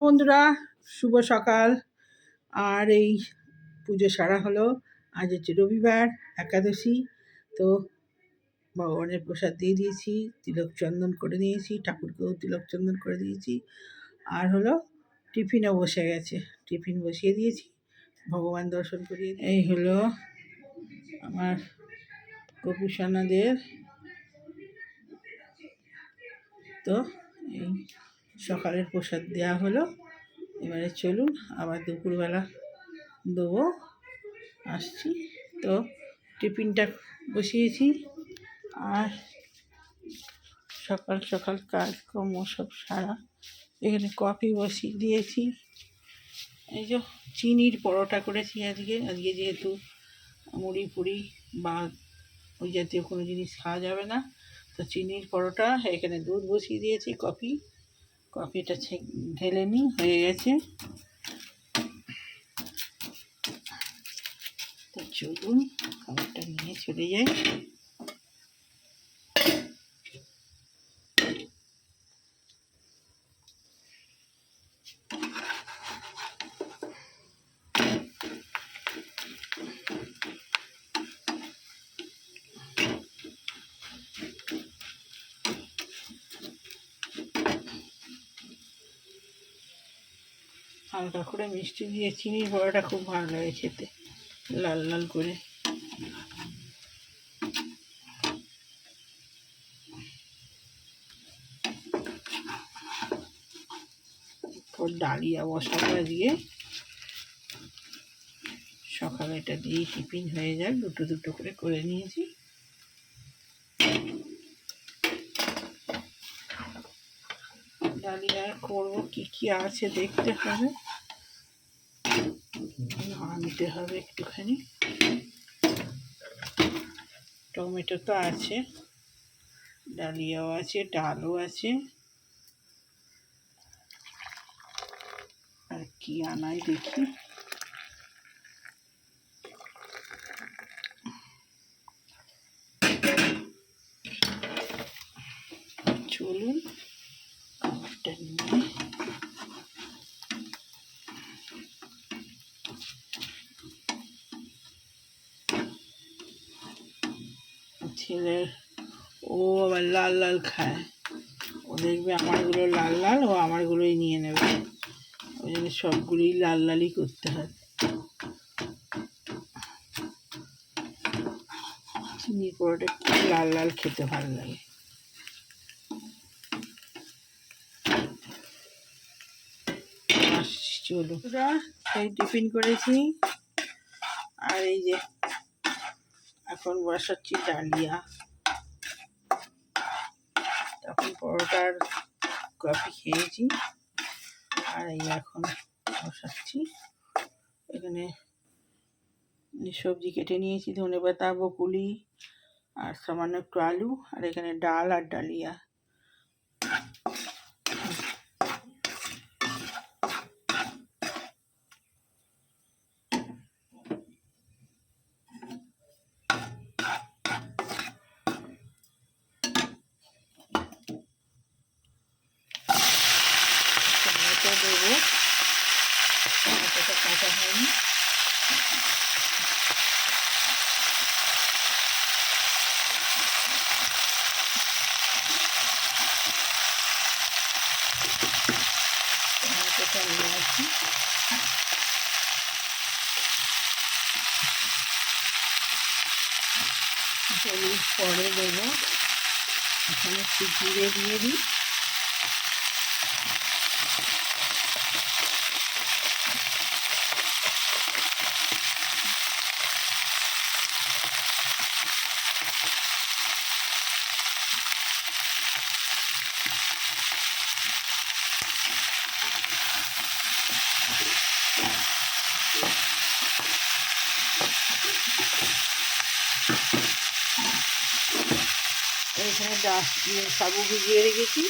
বন্ধুরা, শুভ সকাল। আর এই পুজো সারা হলো। আজ হচ্ছে রবিবার, একাদশী। তো ভগবানের প্রসাদ দিয়ে দিয়েছি, তিলক চন্দন করে দিয়েছি, ঠাকুরকেও তিলক চন্দন করে দিয়েছি। আর হলো টিফিনও বসে গেছে, টিফিন বসিয়ে দিয়েছি, ভগবান দর্শন করিয়ে। এই হলো আমার গোপুসোনাদের। তো এই সকালের প্রসাদ দেওয়া হলো। এবারে চলুন আবার দুপুরবেলা দেবো, আসছি। তো টিফিনটা বসিয়েছি, আর সকাল সকাল কাজকর্ম সব সারা। এখানে কফি বসিয়ে দিয়েছি। এই যে চিনির পরোটা করেছি আজকে যেহেতু মুড়ি পুরি বা ওই জাতীয় কোনো জিনিস খাওয়া যাবে না, তো চিনির পরোটা। এখানে দুধ বসিয়ে দিয়েছি, কফিটা ঢেলে নিই, হয়ে গেছে। তো চলুন খাবারটা নিয়ে চলে যাই। হালকা করে মিষ্টি দিয়ে চিনির বড়াটা খুব ভালো লাগে খেতে, লাল লাল করে। ডালিয়া বসাবো আজকে, সকালে এটা দিয়ে টিফিন হয়ে যাক। দুটো দুটো করে নিয়েছি। ডালিয়া করবো, কি আছে দেখতে হবে, আনতে হবে একটুখানি। টমেটো তো আছে, ডালিয়াও আছে, ডালও আছে, আর কি আনাই দেখি। চলুন খাবারটা নিয়ে। ছেলের ও আবার লাল লাল খায়, ও দেখবে আমারগুলো লাল লাল, ও আমারগুলোই নিয়ে নেবে। ওই জন্য সবগুলোই লাল লালই করতে হয়। চিনি পরোটা লাল লাল খেতে ভালো লাগে। চলো, এই টিফিন করেছি, আর এই যে এখন বসাচ্ছি ডালিয়া। তখন পরোটার কফি খেয়েছি, আর এই এখন বসাচ্ছি। এখানে সবজি কেটে নিয়েছি, ধনেপাতা, বকুলি, আর সামান্য একটু আলু, আর এখানে ডাল আর ডালিয়া। টমেটো দেবো, টমেটোটা কাটা হয়নি। টমেটোটা নিয়ে আসি। হলুদ পরে দেবো, এখানে একটু জিরে দিয়ে দিই। এখানে সাবু ভিজিয়ে রেখেছি।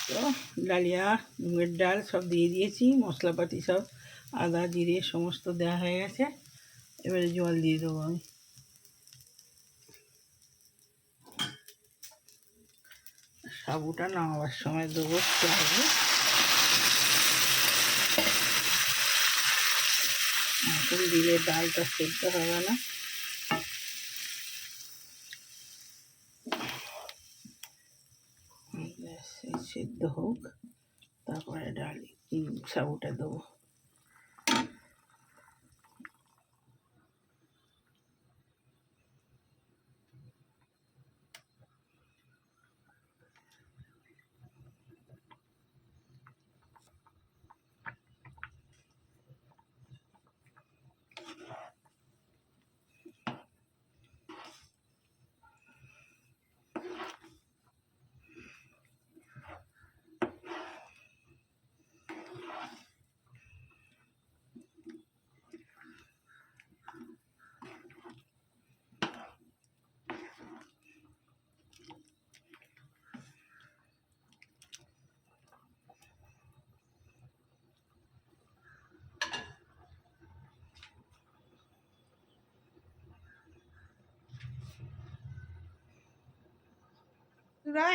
তো ডালিয়া, মুগের ডাল সব দিয়ে দিয়েছি, মশলাপাতি সব আদা জিরে সমস্ত দেওয়া হয়ে গেছে। এবারে জল দিয়ে দেবো আমি। সাবুটা নামাবার সময় দেবো চালে। এখন দিলে ডালটা সেদ্ধ হবে না। সেদ্ধ হোক, তারপরে ডাল সাবুটা দেবো।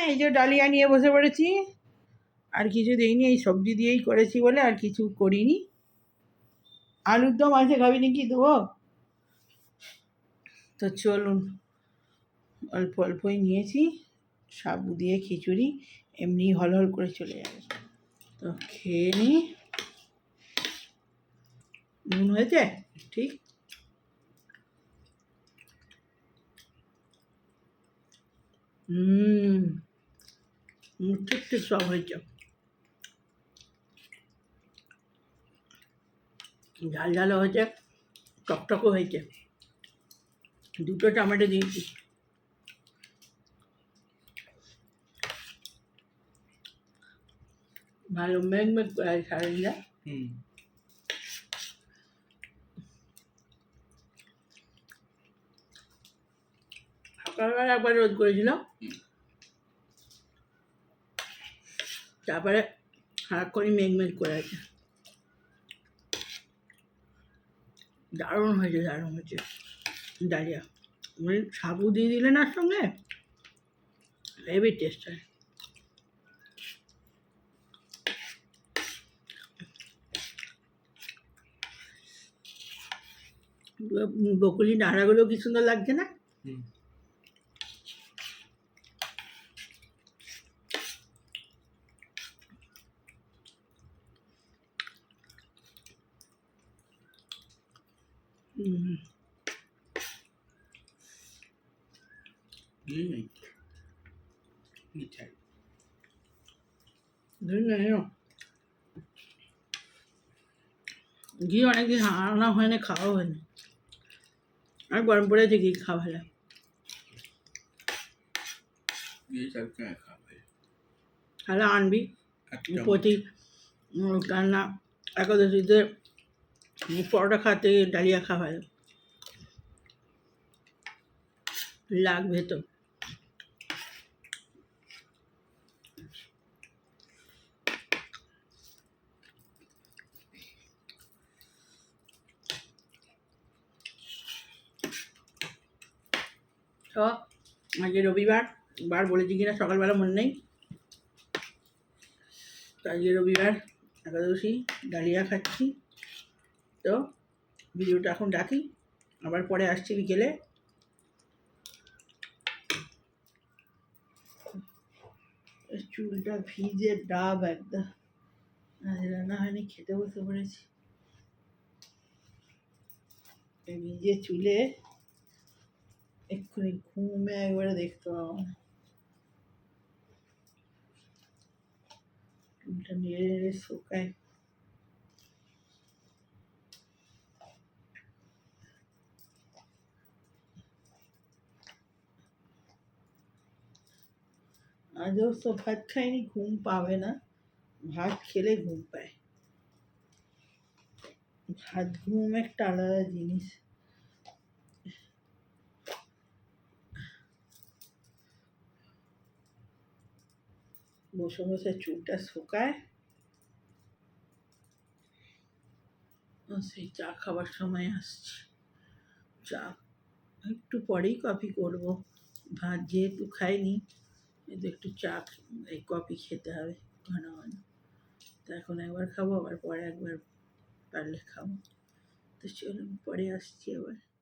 এই যে ডালিয়া নিয়ে বসে পড়েছি, আর কিছু দিইনি, এই সবজি দিয়েই করেছি বলে আর কিছু করিনি। আলুর দম আছে, খাবি নাকি দেবো? তো চলুন, অল্প অল্পই নিয়েছি। সাবু দিয়ে খিচুড়ি এমনি হল করে চলে যাবে। তো খেয়ে নিই। নুন হয়েছে ঠিক? ঠিক ঠিক সব হয়েছে। ঝাল ঝালও হয়েছে, টকটকও হয়েছে। দুটো টমেটো দিয়েছি। ভালো মেঘ মেঘ করে আছে সারাদিনটা। সকালবেলা একবার রোদ করেছিল, তারপরে সারাক্ষণই মেঘ মেঘ করে আছে। দারুণ হয়েছে, দারুণ হয়েছে ডালিয়া। মানে সাবু দিয়ে দিলে না সঙ্গে, হেভি টেস্ট হয়। বকুলি নাড়াগুলো কি সুন্দর লাগছে না? ঘি অনেকদিন আনা হয়নি, খাওয়া হয়নি। আর গরম পড়েছে, ঘি খাওয়া ভালো। তাহলে আনবি প্রতি রান্না একাদশীতে পরোটা খাতে ডালিয়া খাওয়া ভালো লাগবে তো। তো আজকে রবিবার, বার বলেছি কিনা সকালবেলা মনে নেই। তো আজকে রবিবার, একাদশী, ডালিয়া খাচ্ছি। তো ভিডিওটা এখন রাখি, আবার পরে আসছি বিকেলে। চুলটা ভিজে ডাব একদম, রান্না হয়নি, খেতে বসে পড়েছি। ভিজে চুলে এক্ষুনি ঘুমে একবারে দেখতে পাবো না। চুলটা নেড়ে নেড়ে শুকায়। আজও তো ভাত খাইনি, ঘুম পাবে না। ভাত খেলে ঘুম পায়। ভাত ঘুম একটা আলাদা জিনিস। বসে বসে চুলটা শুকায়। সেই চা খাবার সময় আসছে। চা একটু পরেই কফি করব। ভাত যেহেতু খাইনি, কিন্তু একটু চা এই কফি খেতে হবে ঘন ঘন। তো এখন একবার খাবো, আবার পরে একবার পারলে খাবো। তো চলুন পরে আসছি আবার।